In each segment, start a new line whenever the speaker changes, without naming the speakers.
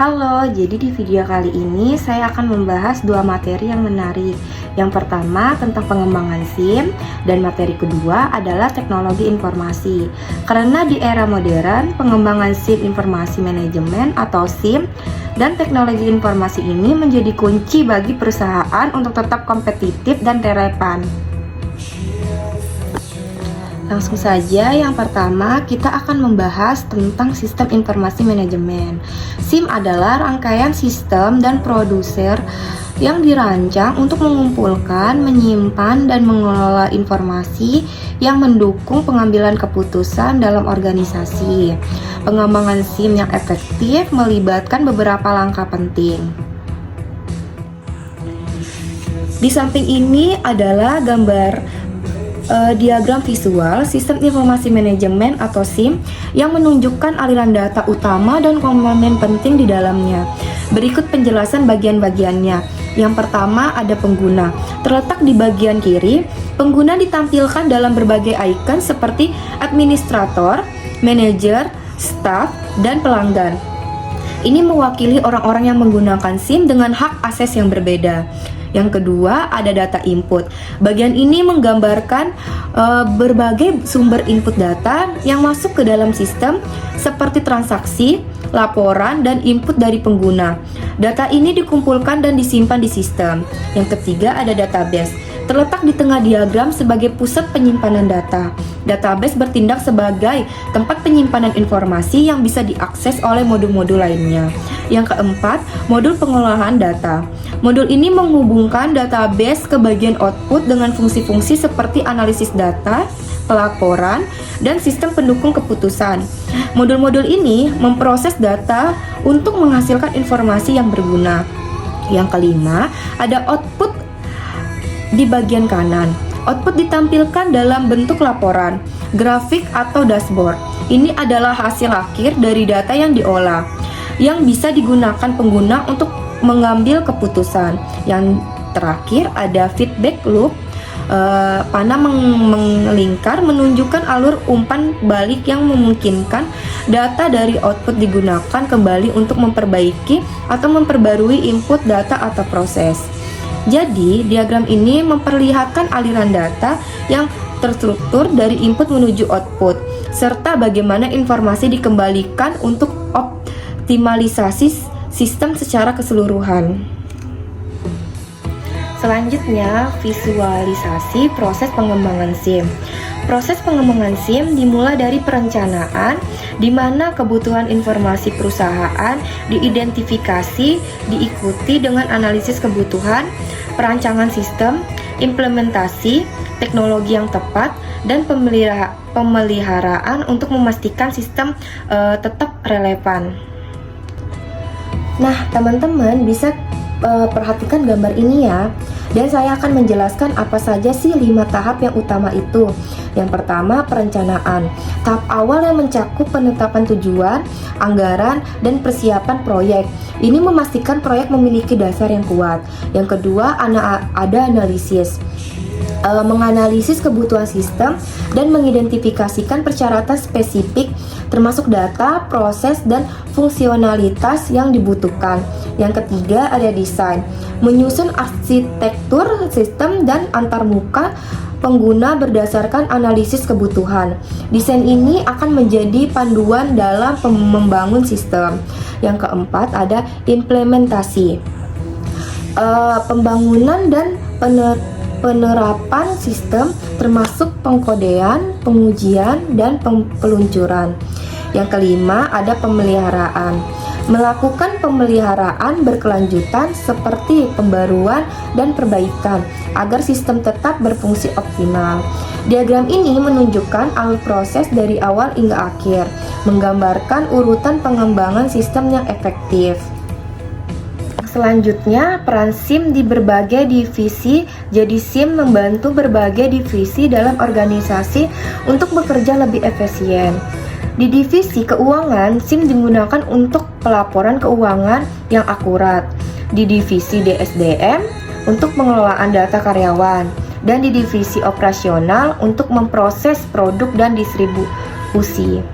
Halo, jadi di video kali ini saya akan membahas dua materi yang menarik. Yang pertama tentang pengembangan SIM dan materi kedua adalah teknologi informasi. Karena di era modern, pengembangan SIM informasi manajemen atau SIM dan teknologi informasi ini menjadi kunci bagi perusahaan untuk tetap kompetitif dan relevan. Langsung saja, yang pertama kita akan membahas tentang sistem informasi manajemen. SIM adalah rangkaian sistem dan produser yang dirancang untuk mengumpulkan, menyimpan, dan mengelola informasi yang mendukung pengambilan keputusan dalam organisasi. Pengembangan SIM yang efektif melibatkan beberapa langkah penting. Di samping ini adalah gambar diagram visual sistem informasi manajemen atau SIM yang menunjukkan aliran data utama dan komponen penting di dalamnya. Berikut penjelasan bagian-bagiannya. Yang pertama ada pengguna. Terletak di bagian kiri, pengguna ditampilkan dalam berbagai icon seperti administrator, manajer, staff, dan pelanggan. Ini mewakili orang-orang yang menggunakan SIM dengan hak akses yang berbeda. Yang kedua ada data input. Bagian ini menggambarkan berbagai sumber input data yang masuk ke dalam sistem seperti transaksi, laporan, dan input dari pengguna. Data ini dikumpulkan dan disimpan di sistem. Yang ketiga ada database. Terletak di tengah diagram sebagai pusat penyimpanan data. Database bertindak sebagai tempat penyimpanan informasi yang bisa diakses oleh modul-modul lainnya. Yang keempat, modul pengolahan data. Modul ini menghubungkan database ke bagian output dengan fungsi-fungsi seperti analisis data, pelaporan, dan sistem pendukung keputusan. Modul-modul ini memproses data untuk menghasilkan informasi yang berguna. Yang kelima, ada output di bagian kanan. Output ditampilkan dalam bentuk laporan, grafik, atau dashboard. Ini adalah hasil akhir dari data yang diolah, yang bisa digunakan pengguna untuk mengambil keputusan. Yang terakhir ada feedback loop. Panah melingkar menunjukkan alur umpan balik yang memungkinkan data dari output digunakan kembali untuk memperbaiki atau memperbarui input data atau proses. Jadi, diagram ini memperlihatkan aliran data yang terstruktur dari input menuju output, serta bagaimana informasi dikembalikan untuk optimalisasi sistem secara keseluruhan. Selanjutnya, visualisasi proses pengembangan SIM. Proses pengembangan SIM dimulai dari perencanaan, di mana kebutuhan informasi perusahaan diidentifikasi, diikuti dengan analisis kebutuhan, perancangan sistem, implementasi, teknologi yang tepat, dan pemeliharaan untuk memastikan sistem tetap relevan. Nah, teman-teman bisa perhatikan gambar ini ya. Dan saya akan menjelaskan apa saja sih 5 tahap yang utama itu. Yang pertama, perencanaan. Tahap awal yang mencakup penetapan tujuan, anggaran, dan persiapan proyek. Ini memastikan proyek memiliki dasar yang kuat. Yang kedua, ada analisis. Menganalisis kebutuhan sistem dan mengidentifikasikan persyaratan spesifik termasuk data, proses, dan fungsionalitas yang dibutuhkan. Yang ketiga ada desain, menyusun arsitektur sistem dan antarmuka pengguna berdasarkan analisis kebutuhan. Desain ini akan menjadi panduan dalam membangun sistem. Yang keempat ada implementasi, pembangunan dan penerapan sistem termasuk pengkodean, pengujian, dan peluncuran. Yang kelima ada pemeliharaan. Melakukan pemeliharaan berkelanjutan seperti pembaruan dan perbaikan agar sistem tetap berfungsi optimal. Diagram ini menunjukkan alur proses dari awal hingga akhir, menggambarkan urutan pengembangan sistem yang efektif. Selanjutnya, peran SIM di berbagai divisi. Jadi SIM membantu berbagai divisi dalam organisasi untuk bekerja lebih efisien. Di divisi keuangan, SIM digunakan untuk pelaporan keuangan yang akurat. Di divisi DSDM, untuk pengelolaan data karyawan. Dan di divisi operasional, untuk memproses produk dan distribusi.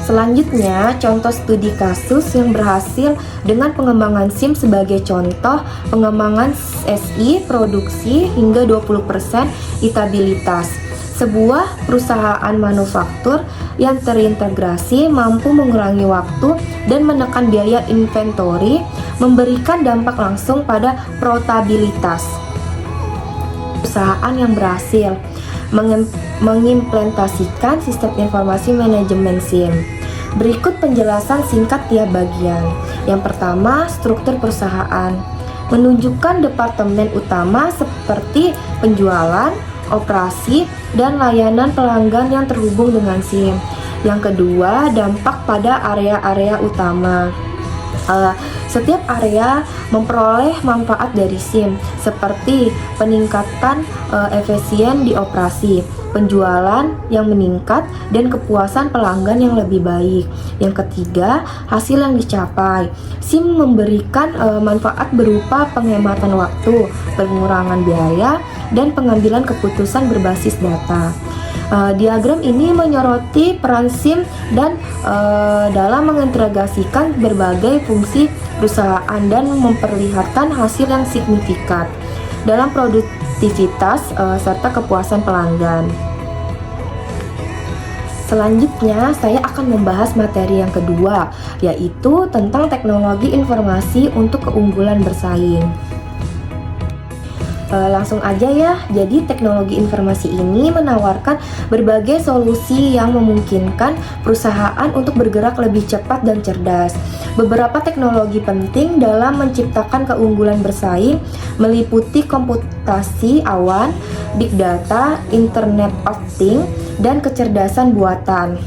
Selanjutnya, contoh studi kasus yang berhasil dengan pengembangan SIM sebagai contoh pengembangan SI produksi hingga 20% itabilitas. Sebuah perusahaan manufaktur yang terintegrasi mampu mengurangi waktu dan menekan biaya inventory, memberikan dampak langsung pada profitabilitas. Perusahaan yang berhasil mengimplementasikan sistem informasi manajemen SIM. Berikut penjelasan singkat tiap bagian. Yang pertama, struktur perusahaan menunjukkan departemen utama seperti penjualan, operasi, dan layanan pelanggan yang terhubung dengan SIM. Yang kedua, dampak pada area-area utama. Setiap area memperoleh manfaat dari SIM seperti peningkatan efisien di operasi, penjualan yang meningkat, dan kepuasan pelanggan yang lebih baik. Yang ketiga, hasil yang dicapai. SIM memberikan manfaat berupa penghematan waktu, pengurangan biaya, dan pengambilan keputusan berbasis data. Diagram ini menyoroti peran SIM dan dalam mengintegrasikan berbagai fungsi perusahaan dan memperlihatkan hasil yang signifikan dalam produktivitas serta kepuasan pelanggan. Selanjutnya, saya akan membahas materi yang kedua, yaitu tentang teknologi informasi untuk keunggulan bersaing. Langsung aja ya, jadi teknologi informasi ini menawarkan berbagai solusi yang memungkinkan perusahaan untuk bergerak lebih cepat dan cerdas. Beberapa teknologi penting dalam menciptakan keunggulan bersaing meliputi komputasi awan, big data, Internet of Things, dan kecerdasan buatan.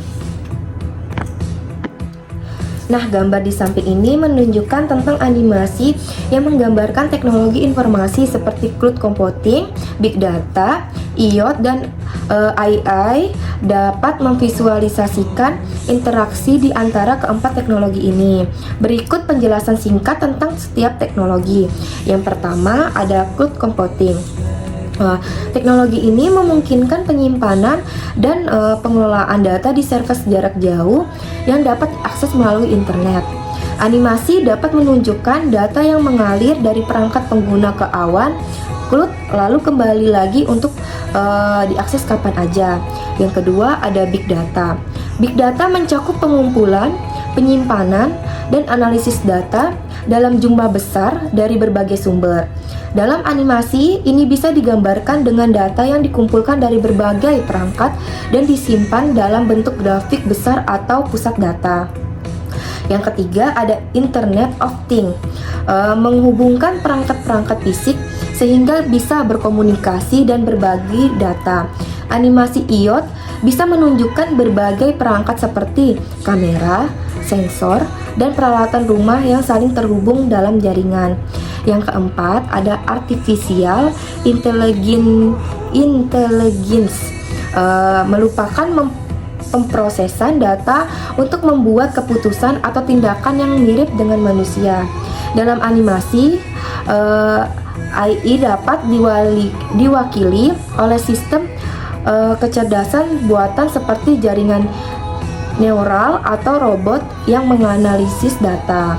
Nah, gambar di samping ini menunjukkan tentang animasi yang menggambarkan teknologi informasi seperti cloud computing, big data, IoT, dan AI dapat memvisualisasikan interaksi di antara keempat teknologi ini. Berikut penjelasan singkat tentang setiap teknologi. Yang pertama ada cloud computing. Teknologi ini memungkinkan penyimpanan dan pengelolaan data di server jarak jauh yang dapat diakses melalui internet. Animasi dapat menunjukkan data yang mengalir dari perangkat pengguna ke awan cloud lalu kembali lagi untuk diakses kapan aja. Yang kedua ada big data. Big data mencakup pengumpulan, penyimpanan, dan analisis data dalam jumlah besar dari berbagai sumber. Dalam animasi, ini bisa digambarkan dengan data yang dikumpulkan dari berbagai perangkat dan disimpan dalam bentuk grafik besar atau pusat data. Yang ketiga ada Internet of Things, menghubungkan perangkat-perangkat fisik sehingga bisa berkomunikasi dan berbagi data. Animasi IoT bisa menunjukkan berbagai perangkat seperti kamera, sensor, dan peralatan rumah yang saling terhubung dalam jaringan. Yang keempat ada Artificial Intelligence, merupakan pemrosesan data untuk membuat keputusan atau tindakan yang mirip dengan manusia. Dalam animasi, AI dapat diwakili oleh sistem kecerdasan buatan seperti jaringan neural atau robot yang menganalisis data.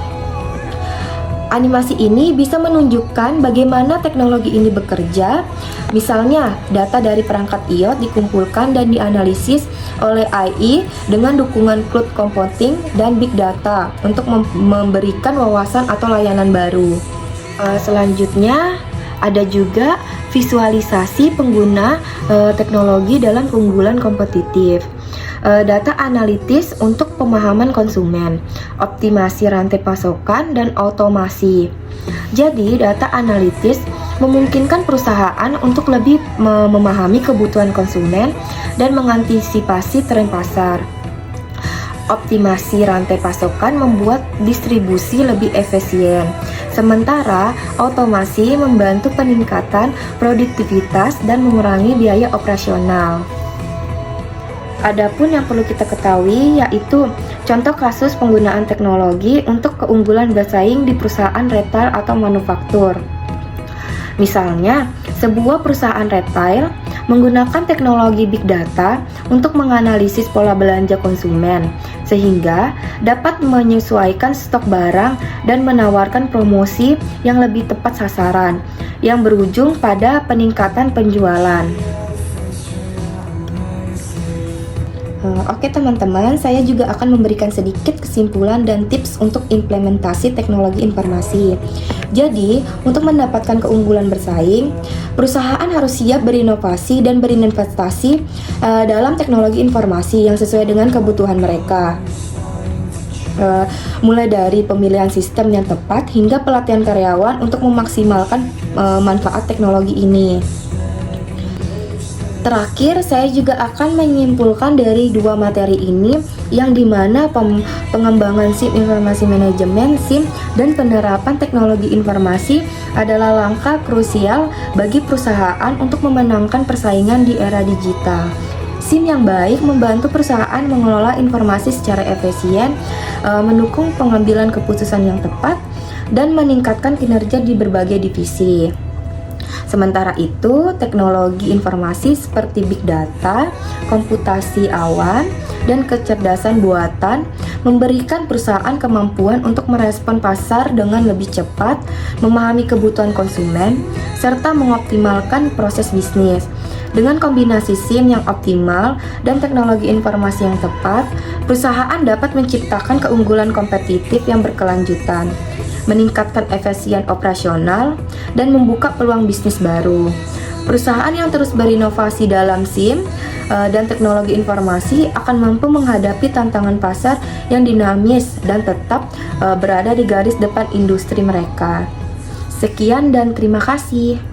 Animasi ini bisa menunjukkan bagaimana teknologi ini bekerja. Misalnya, data dari perangkat IoT dikumpulkan dan dianalisis oleh AI dengan dukungan cloud computing dan big data untuk memberikan wawasan atau layanan baru. Selanjutnya, ada juga visualisasi pengguna teknologi dalam keunggulan kompetitif. Data analitis untuk pemahaman konsumen, optimasi rantai pasokan, dan otomasi. Jadi, data analitis memungkinkan perusahaan untuk lebih memahami kebutuhan konsumen dan mengantisipasi tren pasar. Optimasi rantai pasokan membuat distribusi lebih efisien, sementara otomasi membantu peningkatan produktivitas dan mengurangi biaya operasional. Adapun yang perlu kita ketahui yaitu contoh kasus penggunaan teknologi untuk keunggulan bersaing di perusahaan retail atau manufaktur. Misalnya, sebuah perusahaan retail menggunakan teknologi big data untuk menganalisis pola belanja konsumen, sehingga dapat menyesuaikan stok barang dan menawarkan promosi yang lebih tepat sasaran, yang berujung pada peningkatan penjualan. Oke teman-teman, saya juga akan memberikan sedikit kesimpulan dan tips untuk implementasi teknologi informasi. Jadi, untuk mendapatkan keunggulan bersaing, perusahaan harus siap berinovasi dan berinvestasi dalam teknologi informasi yang sesuai dengan kebutuhan mereka. Mulai dari pemilihan sistem yang tepat hingga pelatihan karyawan untuk memaksimalkan manfaat teknologi ini. Terakhir, saya juga akan menyimpulkan dari dua materi ini yang dimana pengembangan SIM Informasi Manajemen SIM dan penerapan teknologi informasi adalah langkah krusial bagi perusahaan untuk memenangkan persaingan di era digital. SIM yang baik membantu perusahaan mengelola informasi secara efisien, mendukung pengambilan keputusan yang tepat, dan meningkatkan kinerja di berbagai divisi. Sementara itu, teknologi informasi seperti big data, komputasi awan, dan kecerdasan buatan memberikan perusahaan kemampuan untuk merespon pasar dengan lebih cepat, memahami kebutuhan konsumen, serta mengoptimalkan proses bisnis. Dengan kombinasi SIM yang optimal dan teknologi informasi yang tepat, perusahaan dapat menciptakan keunggulan kompetitif yang berkelanjutan, meningkatkan efisien operasional, dan membuka peluang bisnis baru. Perusahaan yang terus berinovasi dalam SIM dan teknologi informasi akan mampu menghadapi tantangan pasar yang dinamis dan tetap berada di garis depan industri mereka. Sekian dan terima kasih.